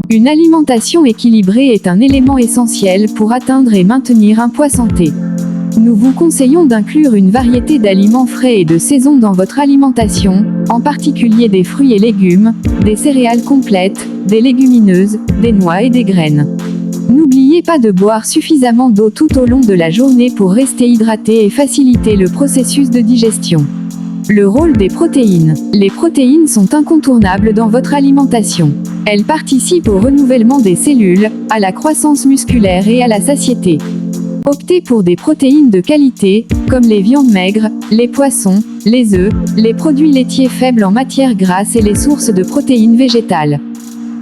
Une alimentation équilibrée est un élément essentiel pour atteindre et maintenir un poids santé. Nous vous conseillons d'inclure une variété d'aliments frais et de saison dans votre alimentation, en particulier des fruits et légumes, des céréales complètes, des légumineuses, des noix et des graines. N'oubliez pas de boire suffisamment d'eau tout au long de la journée pour rester hydraté et faciliter le processus de digestion. Le rôle des protéines. Les protéines sont incontournables dans votre alimentation. Elles participent au renouvellement des cellules, à la croissance musculaire et à la satiété. Optez pour des protéines de qualité, comme les viandes maigres, les poissons, les œufs, les produits laitiers faibles en matière grasse et les sources de protéines végétales.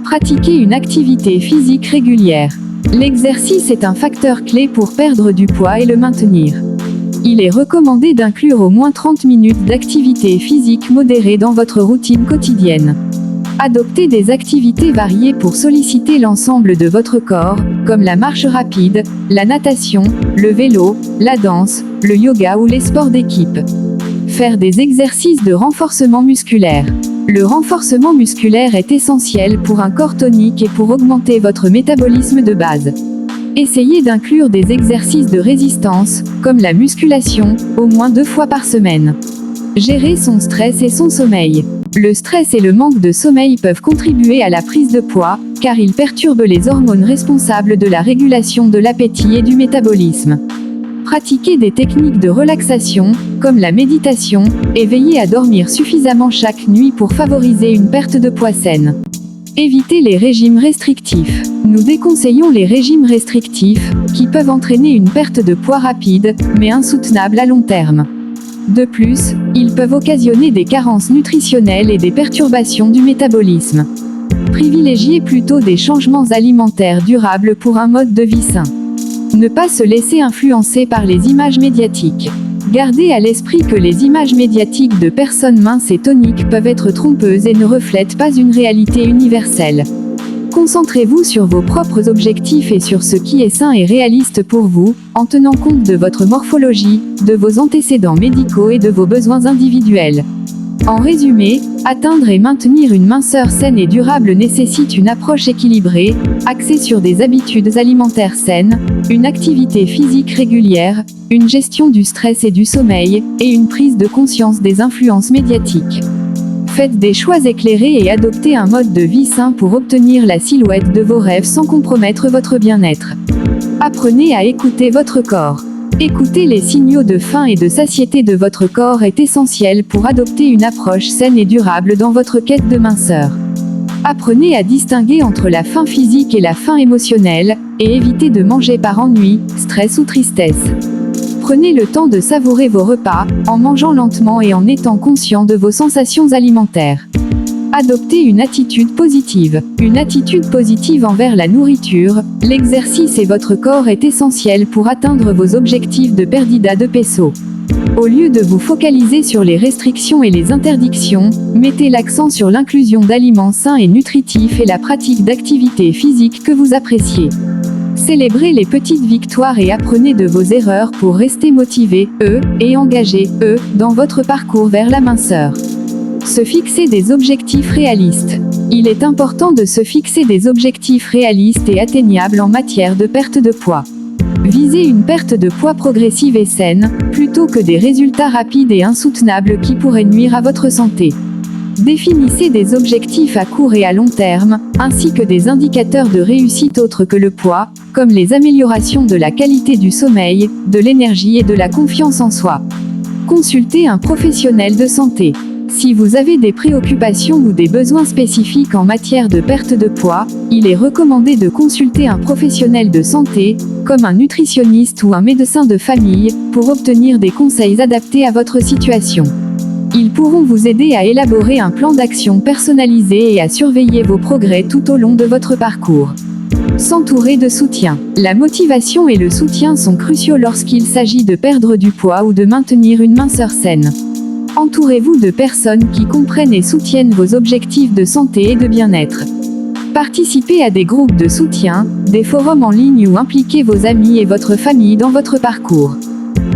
Pratiquez une activité physique régulière. L'exercice est un facteur clé pour perdre du poids et le maintenir. Il est recommandé d'inclure au moins 30 minutes d'activité physique modérée dans votre routine quotidienne. Adoptez des activités variées pour solliciter l'ensemble de votre corps, comme la marche rapide, la natation, le vélo, la danse, le yoga ou les sports d'équipe. Faire des exercices de renforcement musculaire. Le renforcement musculaire est essentiel pour un corps tonique et pour augmenter votre métabolisme de base. Essayez d'inclure des exercices de résistance, comme la musculation, au moins 2 fois par semaine. Gérer son stress et son sommeil. Le stress et le manque de sommeil peuvent contribuer à la prise de poids, car ils perturbent les hormones responsables de la régulation de l'appétit et du métabolisme. Pratiquez des techniques de relaxation, comme la méditation, et veillez à dormir suffisamment chaque nuit pour favoriser une perte de poids saine. Évitez les régimes restrictifs. Nous déconseillons les régimes restrictifs, qui peuvent entraîner une perte de poids rapide, mais insoutenable à long terme. De plus, ils peuvent occasionner des carences nutritionnelles et des perturbations du métabolisme. Privilégiez plutôt des changements alimentaires durables pour un mode de vie sain. Ne pas se laisser influencer par les images médiatiques. Gardez à l'esprit que les images médiatiques de personnes minces et toniques peuvent être trompeuses et ne reflètent pas une réalité universelle. Concentrez-vous sur vos propres objectifs et sur ce qui est sain et réaliste pour vous, en tenant compte de votre morphologie, de vos antécédents médicaux et de vos besoins individuels. En résumé, atteindre et maintenir une minceur saine et durable nécessite une approche équilibrée, axée sur des habitudes alimentaires saines, une activité physique régulière, une gestion du stress et du sommeil, et une prise de conscience des influences médiatiques. Faites des choix éclairés et adoptez un mode de vie sain pour obtenir la silhouette de vos rêves sans compromettre votre bien-être. Apprenez à écouter votre corps. Écouter les signaux de faim et de satiété de votre corps est essentiel pour adopter une approche saine et durable dans votre quête de minceur. Apprenez à distinguer entre la faim physique et la faim émotionnelle, et évitez de manger par ennui, stress ou tristesse. Prenez le temps de savourer vos repas, en mangeant lentement et en étant conscient de vos sensations alimentaires. Adoptez une attitude positive. Une attitude positive envers la nourriture, l'exercice et votre corps est essentiel pour atteindre vos objectifs de perdida de peso. Au lieu de vous focaliser sur les restrictions et les interdictions, mettez l'accent sur l'inclusion d'aliments sains et nutritifs et la pratique d'activités physiques que vous appréciez. Célébrez les petites victoires et apprenez de vos erreurs pour rester motivé, et engagé, dans votre parcours vers la minceur. Se fixer des objectifs réalistes. Il est important de se fixer des objectifs réalistes et atteignables en matière de perte de poids. Visez une perte de poids progressive et saine, plutôt que des résultats rapides et insoutenables qui pourraient nuire à votre santé. Définissez des objectifs à court et à long terme, ainsi que des indicateurs de réussite autres que le poids, comme les améliorations de la qualité du sommeil, de l'énergie et de la confiance en soi. Consultez un professionnel de santé. Si vous avez des préoccupations ou des besoins spécifiques en matière de perte de poids, il est recommandé de consulter un professionnel de santé, comme un nutritionniste ou un médecin de famille, pour obtenir des conseils adaptés à votre situation. Ils pourront vous aider à élaborer un plan d'action personnalisé et à surveiller vos progrès tout au long de votre parcours. S'entourer de soutien. La motivation et le soutien sont cruciaux lorsqu'il s'agit de perdre du poids ou de maintenir une minceur saine. Entourez-vous de personnes qui comprennent et soutiennent vos objectifs de santé et de bien-être. Participez à des groupes de soutien, des forums en ligne ou impliquez vos amis et votre famille dans votre parcours.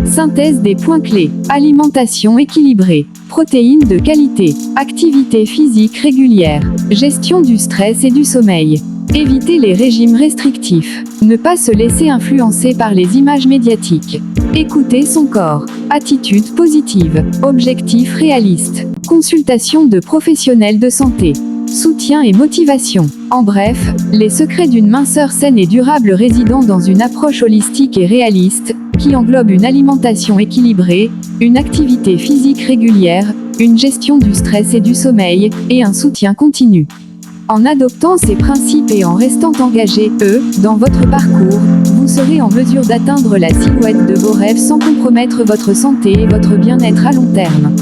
Synthèse des points clés. Alimentation équilibrée. Protéines de qualité. Activité physique régulière. Gestion du stress et du sommeil. Évitez les régimes restrictifs. Ne pas se laisser influencer par les images médiatiques. Écoutez son corps. Attitude positive. Objectif réaliste. Consultation de professionnels de santé. Soutien et motivation. En bref, les secrets d'une minceur saine et durable résident dans une approche holistique et réaliste, qui englobe une alimentation équilibrée, une activité physique régulière, une gestion du stress et du sommeil, et un soutien continu. En adoptant ces principes et en restant engagé, dans votre parcours, vous serez en mesure d'atteindre la silhouette de vos rêves sans compromettre votre santé et votre bien-être à long terme.